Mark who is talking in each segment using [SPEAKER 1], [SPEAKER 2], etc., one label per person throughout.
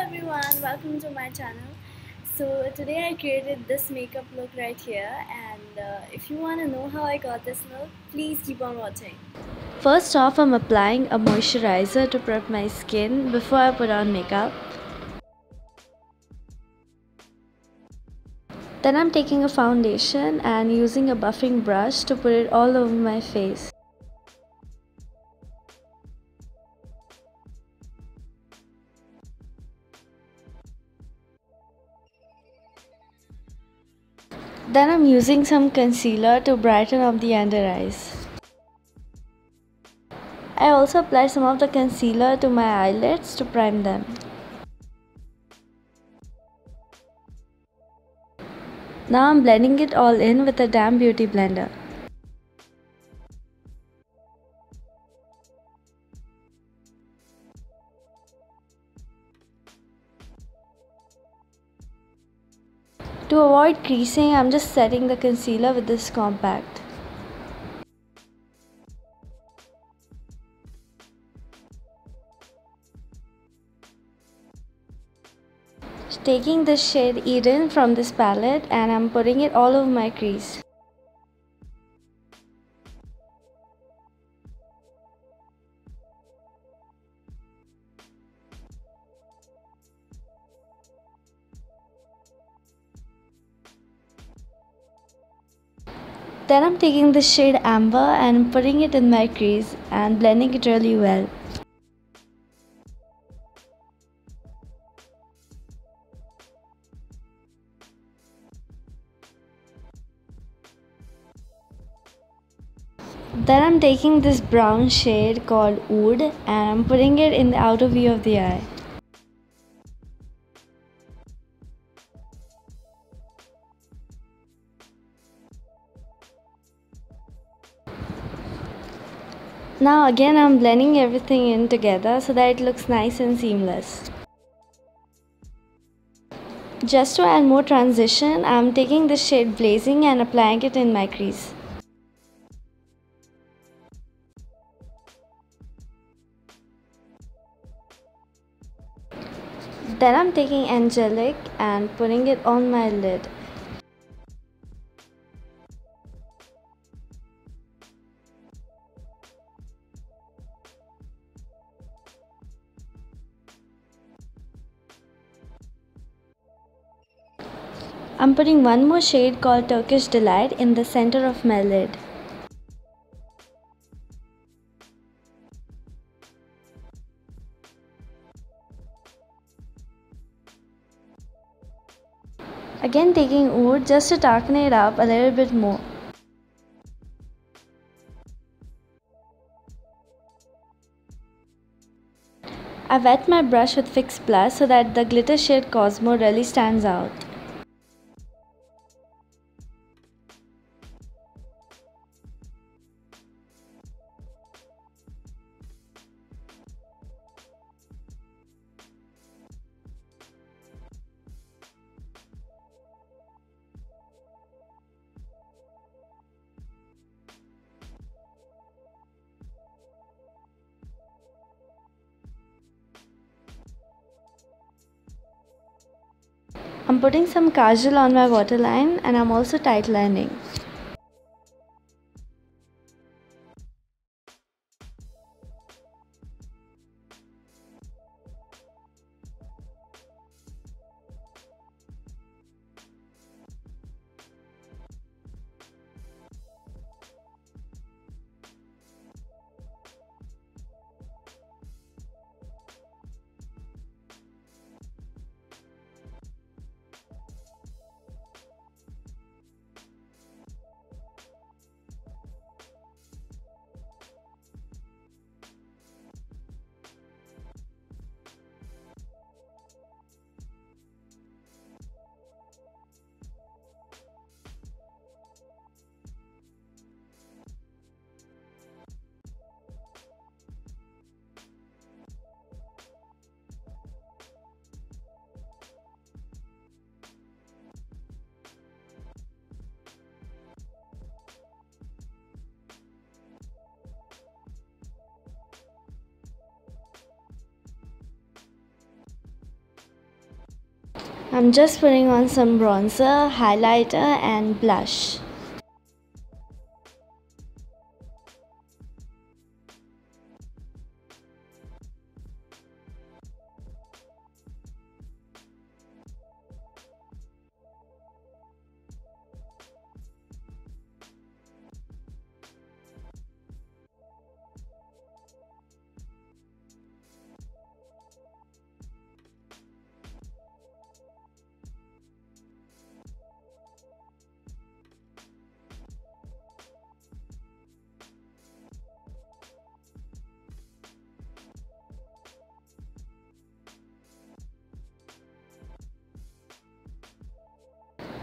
[SPEAKER 1] everyone, welcome to my channel. So today I created this makeup look right here, and if you want to know how I got this look, please keep on watching. First off, I'm applying a moisturizer to prep my skin before I put on makeup. Then I'm taking a foundation and using a buffing brush to put it all over my face. Then I'm using some concealer to brighten up the under eyes. I also apply some of the concealer to my eyelids to prime them. Now I'm blending it all in with a damp beauty blender. To avoid creasing, I'm just setting the concealer with this compact. Taking this shade Eden from this palette and I'm putting it all over my crease. Then I'm taking the shade Amber and putting it in my crease and blending it really well. Then I'm taking this brown shade called Oud and I'm putting it in the outer V of the eye. Now again I'm blending everything in together so that it looks nice and seamless. Just to add more transition, I'm taking the shade Blazing and applying it in my crease. Then I'm taking Angelic and putting it on my lid. I'm putting one more shade called Turkish Delight in the center of my lid. Again taking Oud just to darken it up a little bit more. I wet my brush with Fix Plus so that the glitter shade Cosmo really stands out. I'm putting some Kajal on my waterline and I'm also tight lining. I'm just putting on some bronzer, highlighter and blush.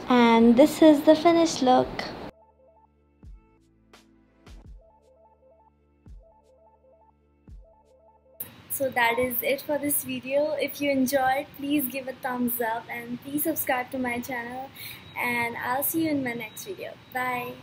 [SPEAKER 1] And this is the finished look. So that is it for this video. If you enjoyed, please give a thumbs up and please subscribe to my channel, and I'll see you in my next video. Bye.